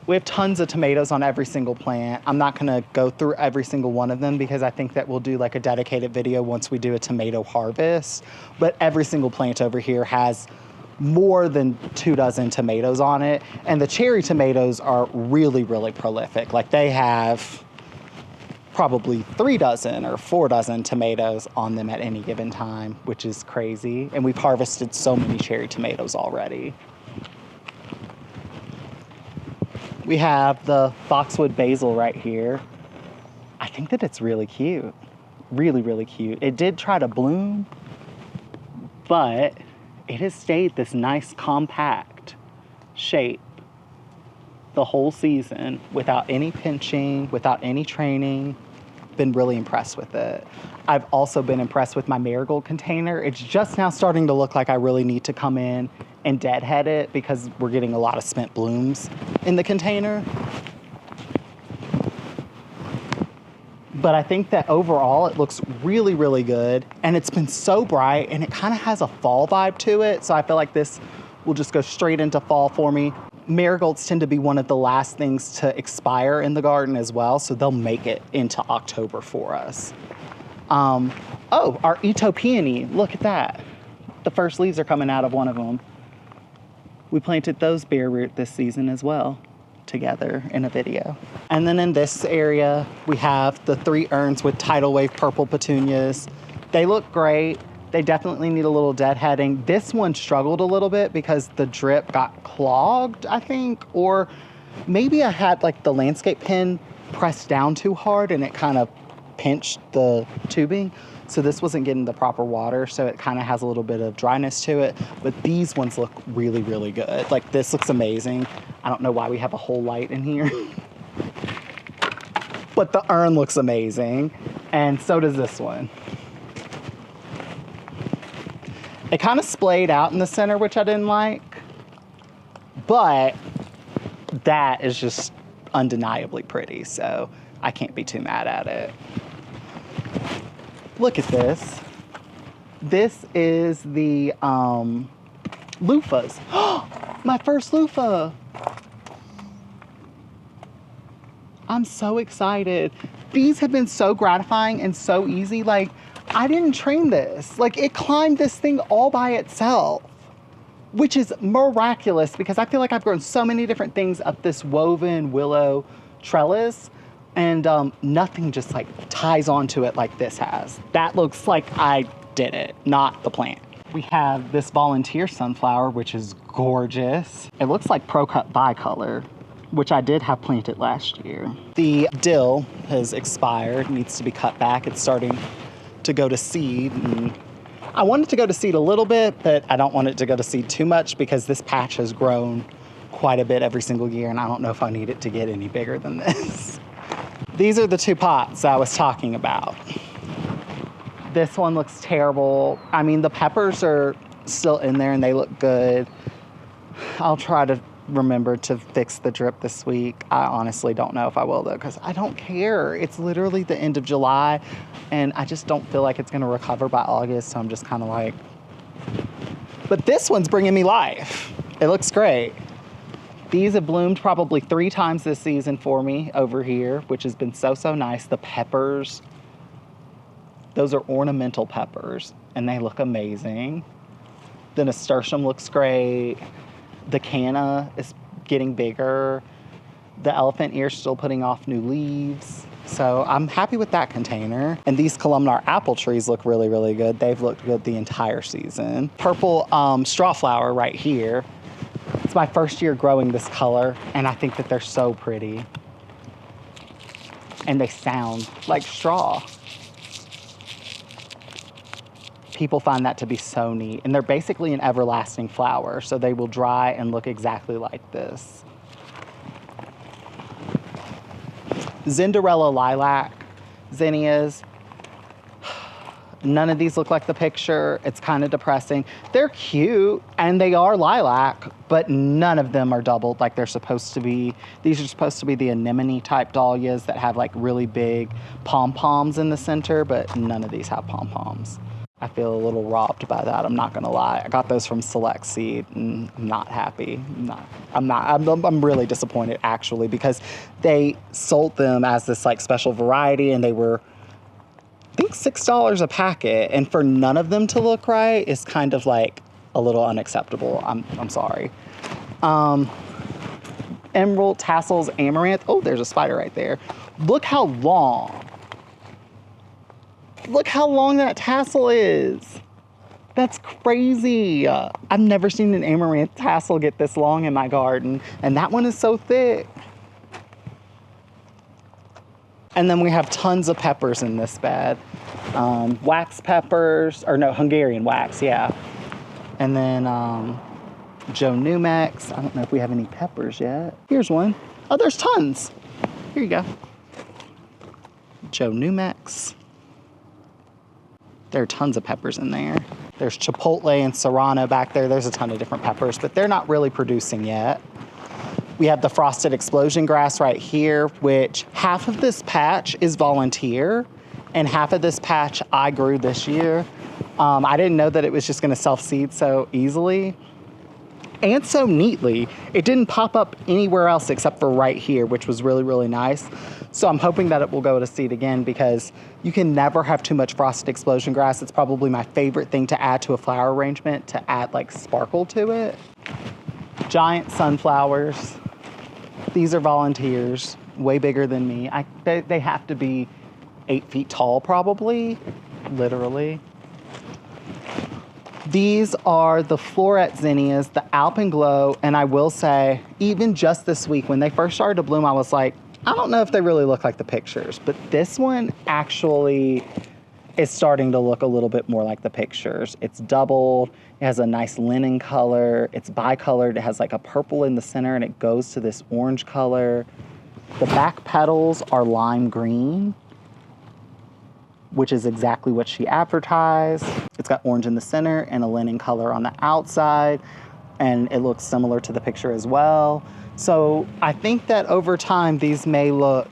We have tons of tomatoes on every single plant. I'm not gonna go through every single one of them, because I think that we'll do like a dedicated video once we do a tomato harvest. But every single plant over here has more than 24 tomatoes on it. And the cherry tomatoes are really, really prolific. Like, they have probably 36 or 40 tomatoes on them at any given time, which is crazy. And we've harvested so many cherry tomatoes already. We have the boxwood basil right here. I think that it's really cute. Really, really cute. It did try to bloom, but it has stayed this nice compact shape the whole season without any pinching, without any training. Been really impressed with it. I've also been impressed with my marigold container. It's just now starting to look like I really need to come in and deadhead it, because we're getting a lot of spent blooms in the container. But I think that overall it looks really, really good. And it's been so bright, and it kind of has a fall vibe to it. So I feel like this will just go straight into fall for me. Marigolds tend to be one of the last things to expire in the garden as well, so they'll make it into October for us. Oh, our Ito peony, look at that. The first leaves are coming out of one of them. We planted those bare root this season as well, together in a video. And then in this area, we have the 3 urns with tidal wave purple petunias. They look great. They definitely need a little deadheading. This one struggled a little bit because the drip got clogged, I think, or maybe I had like the landscape pin pressed down too hard and it kind of pinched the tubing. So this wasn't getting the proper water, so it kind of has a little bit of dryness to it. But these ones look really, really good. Like, this looks amazing. I don't know why we have a whole light in here. But the urn looks amazing, and so does this one. It kind of splayed out in the center, which I didn't like, but that is just undeniably pretty, so I can't be too mad at it. Look at this. This is the loofahs. My first loofah. I'm so excited. These have been so gratifying and so easy. Like, I didn't train this. Like, it climbed this thing all by itself. which is miraculous because I feel like I've grown so many different things up this woven willow trellis, and nothing just like ties onto it like this has. That looks like I did it, not the plant. We have this volunteer sunflower, which is gorgeous. It looks like Pro-Cut bicolor, which I did have planted last year. The dill has expired, needs to be cut back. It's starting to go to seed. And I want it to go to seed a little bit, but I don't want it to go to seed too much because this patch has grown quite a bit every single year, and I don't know if I need it to get any bigger than this. These are the two pots I was talking about. This one looks terrible. I mean, the peppers are still in there and they look good. I'll try to remember to fix the drip this week. I honestly don't know if I will though, because I don't care. It's literally the end of July and I just don't feel like it's gonna recover by August, so I'm just kind of like, but this one's bringing me life. It looks great. These have bloomed probably 3 times this season for me over here, which has been so nice. The peppers, those are ornamental peppers and they look amazing. The nasturtium looks great. The canna is getting bigger. The elephant ear is still putting off new leaves. So I'm happy with that container. And these columnar apple trees look really good. They've looked good the entire season. Purple straw flower right here. It's my first year growing this color and I think that they're so pretty. And they sound like straw. People find that to be so neat. And they're basically an everlasting flower, so they will dry and look exactly like this. Cinderella lilac, zinnias. None of these look like the picture. It's kind of depressing. They're cute and they are lilac, but none of them are doubled like they're supposed to be. These are supposed to be the anemone type dahlias that have like really big pom-poms in the center, but none of these have pom-poms. I feel a little robbed by that, I'm not gonna lie. I got those from Select Seed and I'm not happy. I'm really disappointed actually, because they sold them as this like special variety and they were, I think $6 a packet, and for none of them to look right is kind of like a little unacceptable. I'm sorry. Emerald tassels amaranth. Oh, there's a spider right there. Look how long. Look how long that tassel is. That's crazy. I've never seen an amaranth tassel get this long in my garden, and that one is so thick. And then we have tons of peppers in this bed. Wax peppers, or no, Hungarian wax, yeah. And then Joe Numex. I don't know if we have any peppers yet. Here's one. Oh, there's tons. Here you go. Joe Numex. There are tons of peppers in there. There's Chipotle and Serrano back there. There's a ton of different peppers, but they're not really producing yet. We have the frosted explosion grass right here, which half of this patch is volunteer and half of this patch I grew this year. I didn't know that it was just gonna self-seed so easily and so neatly. It didn't pop up anywhere else except for right here, which was really nice. So I'm hoping that it will go to seed again because you can never have too much frosted explosion grass. It's probably my favorite thing to add to a flower arrangement, to add like sparkle to it. Giant sunflowers. These are volunteers, way bigger than me. They have to be 8 feet tall probably, literally. These are the floret zinnias, the Alpenglow, and I will say, even just this week, when they first started to bloom, I was like, I don't know if they really look like the pictures, but this one actually is starting to look a little bit more like the pictures. It's doubled, it has a nice linen color, it's bicolored, it has like a purple in the center and it goes to this orange color. The back petals are lime green, which is exactly what she advertised. It's got orange in the center and a linen color on the outside, and it looks similar to the picture as well. So I think that over time, these may look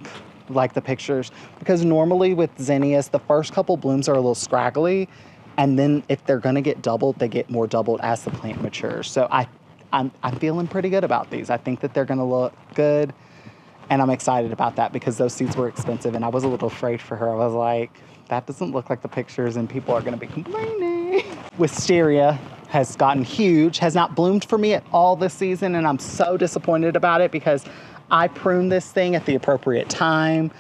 like the pictures, because normally with zinnias, the first couple blooms are a little scraggly, and then if they're gonna get doubled, they get more doubled as the plant matures. So I'm feeling pretty good about these. I think that they're gonna look good, and I'm excited about that because those seeds were expensive, and I was a little afraid for her. I was like, that doesn't look like the pictures, and people are gonna be complaining. Wisteria has gotten huge, has not bloomed for me at all this season, and I'm so disappointed about it because I pruned this thing at the appropriate time.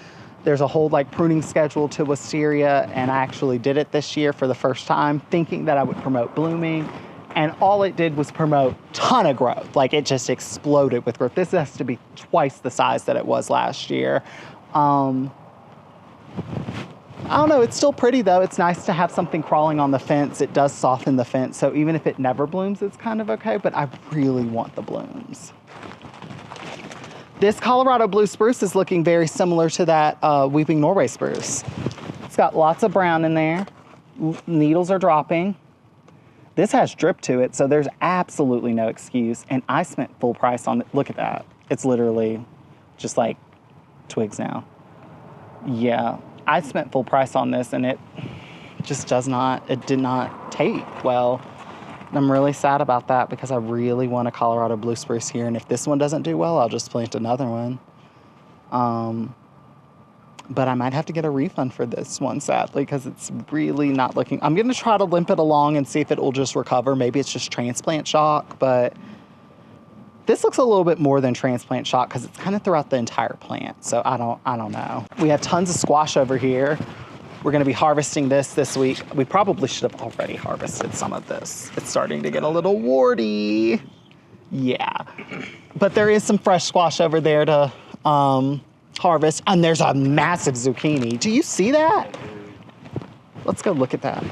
There's a whole like pruning schedule to Wisteria, and I actually did it this year for the first time, thinking that I would promote blooming, and all it did was promote ton of growth. Like it just exploded with growth. This has to be twice the size that it was last year. I don't know, it's still pretty though. It's nice to have something crawling on the fence. It does soften the fence, so even if it never blooms, it's kind of okay, but I really want the blooms. This Colorado blue spruce is looking very similar to that Weeping Norway spruce. It's got lots of brown in there. Needles are dropping. This has drip to it, so there's absolutely no excuse, and I spent full price on it. Look at that. It's literally just like twigs now. Yeah. I spent full price on this and it just did not take well. And I'm really sad about that because I really want a Colorado blue spruce here. And if this one doesn't do well, I'll just plant another one. But I might have to get a refund for this one, sadly, because it's really not looking. I'm going to try to limp it along and see if it will just recover. Maybe it's just transplant shock, but this looks a little bit more than transplant shock because it's kind of throughout the entire plant. So I don't know. We have tons of squash over here. We're going to be harvesting this week. We probably should have already harvested some of this. It's starting to get a little warty. Yeah. But there is some fresh squash over there to harvest. And there's a massive zucchini. Do you see that? Let's go look at that.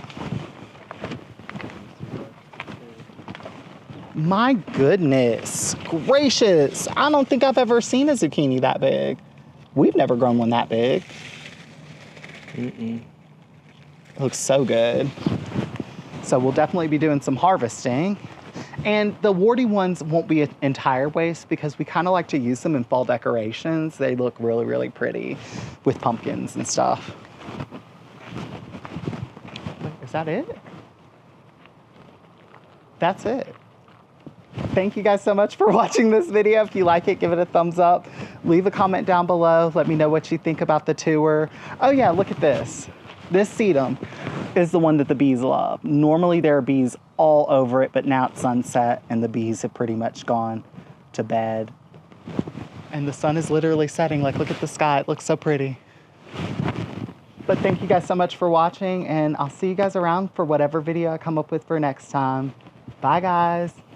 My goodness gracious. I don't think I've ever seen a zucchini that big. We've never grown one that big. It looks so good. So we'll definitely be doing some harvesting. And the warty ones won't be an entire waste because we kind of like to use them in fall decorations. They look really, really pretty with pumpkins and stuff. Wait, is that it? That's it. Thank you guys so much for watching this video. If you like it, give it a thumbs up. Leave a comment down below. Let me know what you think about the tour. Oh yeah, look at this. This sedum is the one that the bees love. Normally there are bees all over it, but now it's sunset and the bees have pretty much gone to bed. And the sun is literally setting. Like, look at the sky. It looks so pretty. But thank you guys so much for watching, and I'll see you guys around for whatever video I come up with for next time. Bye guys.